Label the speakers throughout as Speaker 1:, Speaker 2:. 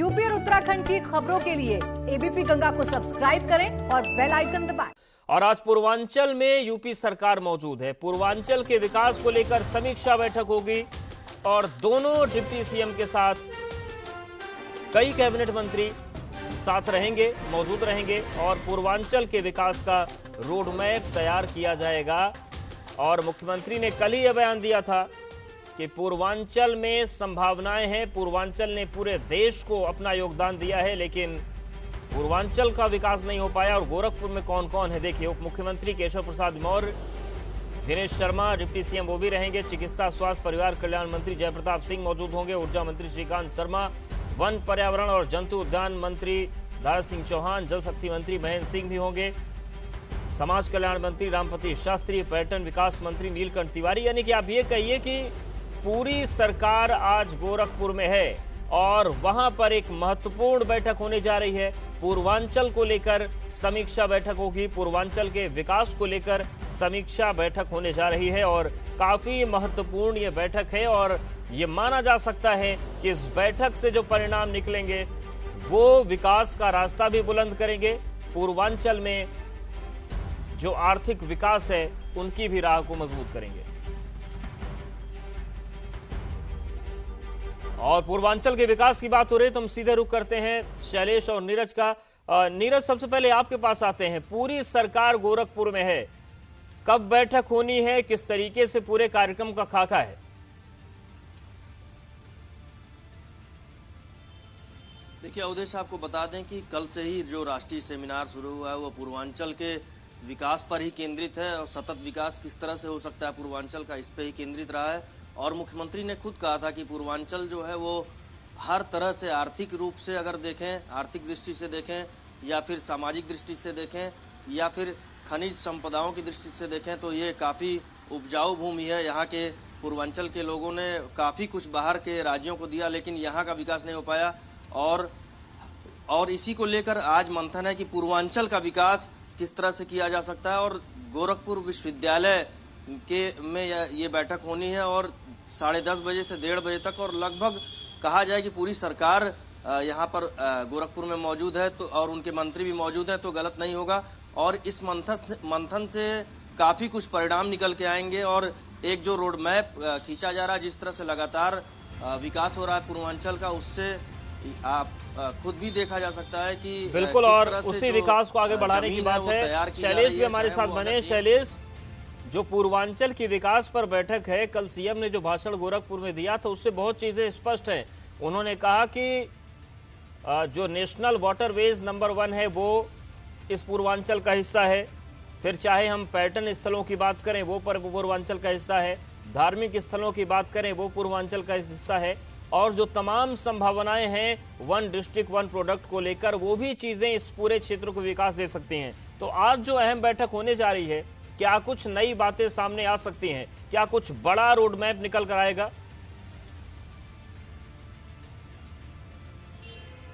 Speaker 1: UP और उत्तराखंड की खबरों के लिए एबीपी गंगा को सब्सक्राइब करें और बेल आइकन दबाएं।
Speaker 2: और आज पूर्वांचल में यूपी सरकार मौजूद है। पूर्वांचल के विकास को लेकर समीक्षा बैठक होगी और दोनों डिप्टी सीएम के साथ कई कैबिनेट मंत्री साथ रहेंगे, मौजूद रहेंगे और पूर्वांचल के विकास का रोड मैप तैयार किया जाएगा। और मुख्यमंत्री ने कल ही यह बयान दिया था कि पूर्वांचल में संभावनाएं हैं। पूर्वांचल ने पूरे देश को अपना योगदान दिया है, लेकिन पूर्वांचल का विकास नहीं हो पाया। और गोरखपुर में कौन कौन है देखिए, उप मुख्यमंत्री केशव प्रसाद मौर्य, दिनेश शर्मा, डिप्टी सीएम वो भी रहेंगे, चिकित्सा स्वास्थ्य परिवार कल्याण मंत्री जयप्रताप सिंह मौजूद होंगे, ऊर्जा मंत्री श्रीकांत शर्मा, वन पर्यावरण और जंतु उद्यान मंत्री दारा सिंह चौहान, जल शक्ति मंत्री महेंद्र सिंह भी होंगे, समाज कल्याण मंत्री रामपति शास्त्री, पर्यटन विकास मंत्री नीलकंठ तिवारी। यानी कि आप ये कहिए कि पूरी सरकार आज गोरखपुर में है और वहां पर एक महत्वपूर्ण बैठक होने जा रही है। पूर्वांचल को लेकर समीक्षा बैठक होगी, पूर्वांचल के विकास को लेकर समीक्षा बैठक होने जा रही है और काफी महत्वपूर्ण ये बैठक है। और ये माना जा सकता है कि इस बैठक से जो परिणाम निकलेंगे वो विकास का रास्ता भी बुलंद करेंगे, पूर्वांचल में जो आर्थिक विकास है उनकी भी राह को मजबूत करेंगे। और पूर्वांचल के विकास की बात हो रही है तो हम सीधे रुख करते हैं शैलेश और नीरज का। नीरज, सबसे पहले आपके पास आते हैं। पूरी सरकार गोरखपुर में है, कब बैठक होनी है, किस तरीके से पूरे कार्यक्रम का खाका है?
Speaker 3: देखिए उद्देश्य आपको बता दें कि कल से ही जो राष्ट्रीय सेमिनार शुरू हुआ है वो पूर्वांचल के विकास पर ही केंद्रित है और सतत विकास किस तरह से हो सकता है पूर्वांचल का, इस पे ही केंद्रित रहा है। और मुख्यमंत्री ने खुद कहा था कि पूर्वांचल जो है वो हर तरह से आर्थिक रूप से अगर देखें, आर्थिक दृष्टि से देखें या फिर सामाजिक दृष्टि से देखें या फिर खनिज संपदाओं की दृष्टि से देखें तो ये काफी उपजाऊ भूमि है। यहाँ के पूर्वांचल के लोगों ने काफी कुछ बाहर के राज्यों को दिया, लेकिन यहाँ का विकास नहीं हो पाया। और इसी को लेकर आज मंथन है कि पूर्वांचल का विकास किस तरह से किया जा सकता है। और गोरखपुर विश्वविद्यालय के में ये बैठक होनी है और 10:30 बजे से 1:30 बजे तक, और लगभग कहा जाए कि पूरी सरकार यहाँ पर गोरखपुर में मौजूद है तो और उनके मंत्री भी मौजूद हैं तो गलत नहीं होगा। और इस मंथन से काफी कुछ परिणाम निकल के आएंगे और एक जो रोड मैप खींचा जा रहा है, जिस तरह से लगातार विकास हो रहा है पूर्वांचल का, उससे आप खुद भी देखा जा सकता है कि
Speaker 2: बिल्कुल। और उसी विकास को आगे बढ़ाने की बात है। शैलेश भी हमारे साथ बने। शैलेश, जो पूर्वांचल की विकास पर बैठक है, कल सीएम ने जो भाषण गोरखपुर में दिया था उससे बहुत चीजें स्पष्ट हैं। उन्होंने कहा कि जो नेशनल वाटरवेज नंबर 1 है वो इस पूर्वांचल का हिस्सा है। फिर चाहे हम पर्यटन स्थलों की बात करें वो पूर्वांचल का हिस्सा है, धार्मिक स्थलों की बात करें वो पूर्वांचल का हिस्सा है, और जो तमाम संभावनाएं हैं वन डिस्ट्रिक्ट वन प्रोडक्ट को लेकर वो भी चीजें इस पूरे क्षेत्र को विकास दे सकती हैं। तो आज जो अहम बैठक होने जा रही है, क्या कुछ नई बातें सामने आ सकती हैं? क्या कुछ बड़ा रोड मैप निकल कर आएगा?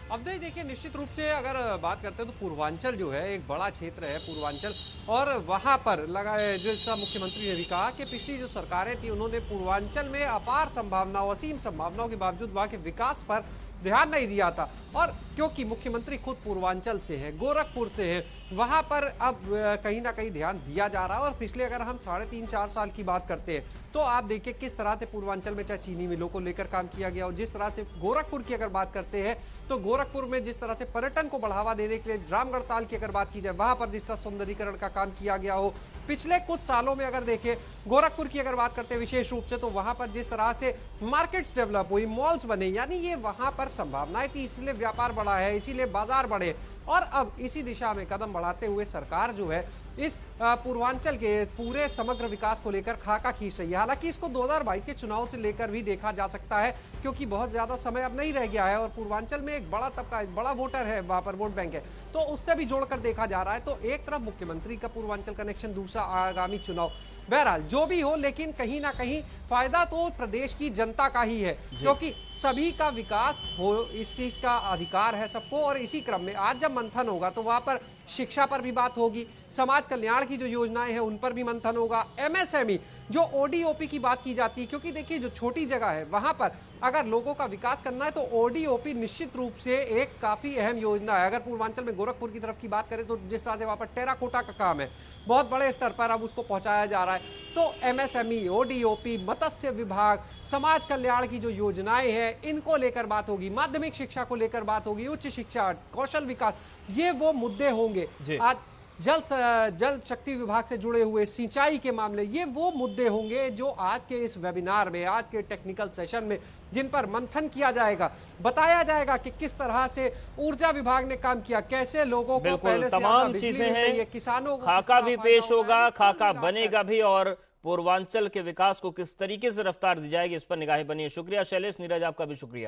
Speaker 4: अब देखिए, निश्चित रूप से अगर बात करते हैं तो पूर्वांचल जो है एक बड़ा क्षेत्र है पूर्वांचल, और वहां पर लगा जैसा मुख्यमंत्री ने भी कहा कि पिछली जो सरकारें थी उन्होंने पूर्वांचल में अपार संभावनाओं, असीम संभावनाओं के बावजूद वहां के विकास पर ध्यान नहीं दिया था। और क्योंकि मुख्यमंत्री खुद पूर्वांचल से है, गोरखपुर से है, वहां पर अब कहीं ना कहीं ध्यान दिया जा रहा है। और पिछले अगर हम 3.5-4 साल की बात करते हैं तो आप देखिए किस तरह से पूर्वांचल में चाहे चीनी मिलों को लेकर काम किया गया, और जिस तरह से गोरखपुर की अगर बात करते हैं तो गोरखपुर में जिस तरह से पर्यटन को बढ़ावा देने के लिए रामगढ़ ताल की अगर बात की जाए वहां पर जिस तरह सौंदर्यीकरण का काम किया गया हो पिछले कुछ सालों में, अगर देखें गोरखपुर की अगर बात करते हैं विशेष रूप से, तो वहां पर जिस तरह से मार्केट्स डेवलप हुई, मॉल्स बने, यानी ये वहां पर संभावनाएं थी, इसलिए व्यापार बढ़ा है, इसीलिए बाजार बढ़े। और अब इसी दिशा में कदम बढ़ाते हुए सरकार जो है इस पूर्वांचल के पूरे समग्र विकास को लेकर खाका खींच रही है। हालांकि इसको 2022 के चुनाव से लेकर भी देखा जा सकता है, क्योंकि बहुत ज्यादा समय अब नहीं रह गया है और पूर्वांचल में एक बड़ा तबका, बड़ा वोटर है, वहां पर वोट बैंक है, तो उससे भी जोड़कर देखा जा रहा है। तो एक तरफ मुख्यमंत्री का पूर्वांचल कनेक्शन, दूसरा आगामी चुनाव। बहरहाल जो भी हो, लेकिन कहीं ना कहीं फायदा तो प्रदेश की जनता का ही है, क्योंकि सभी का विकास हो, इस चीज का अधिकार है सबको। और इसी क्रम में आज जब मंथन होगा तो वहां पर शिक्षा पर भी बात होगी, समाज कल्याण की जो योजनाएं हैं उन पर भी मंथन होगा, एमएसएमई जो ओडीओपी की बात की जाती है, क्योंकि देखिए जो छोटी जगह है वहां पर अगर लोगों का विकास करना है तो ओडीओपी निश्चित रूप से एक काफी अहम योजना है। अगर पूर्वांचल में गोरखपुर की तरफ की बात करें तो जिस तरह से वहां पर टेराकोटा का काम है बहुत बड़े स्तर पर अब उसको पहुंचाया जा रहा है, तो एमएसएमई, ओडीओपी, मत्स्य विभाग, समाज कल्याण की जो योजनाएं हैं इनको लेकर बात होगी, माध्यमिक शिक्षा को लेकर बात होगी, उच्च शिक्षा, कौशल विकास, ये वो मुद्दे होंगे। आज जल शक्ति विभाग से जुड़े हुए सिंचाई के मामले, ये वो मुद्दे होंगे जो आज के इस वेबिनार में, आज के टेक्निकल सेशन में जिन पर मंथन किया जाएगा, बताया जाएगा कि किस तरह से ऊर्जा विभाग ने काम किया, कैसे लोगों को पहले से
Speaker 2: तमाम चीजें हैं,
Speaker 4: किसानों को
Speaker 2: खाका भी पेश होगा, खाका बनेगा भी, और पूर्वांचल के विकास को किस तरीके से रफ्तार दी जाएगी इस पर निगाहें बनी है। शुक्रिया शैलेश, नीरज आपका भी शुक्रिया।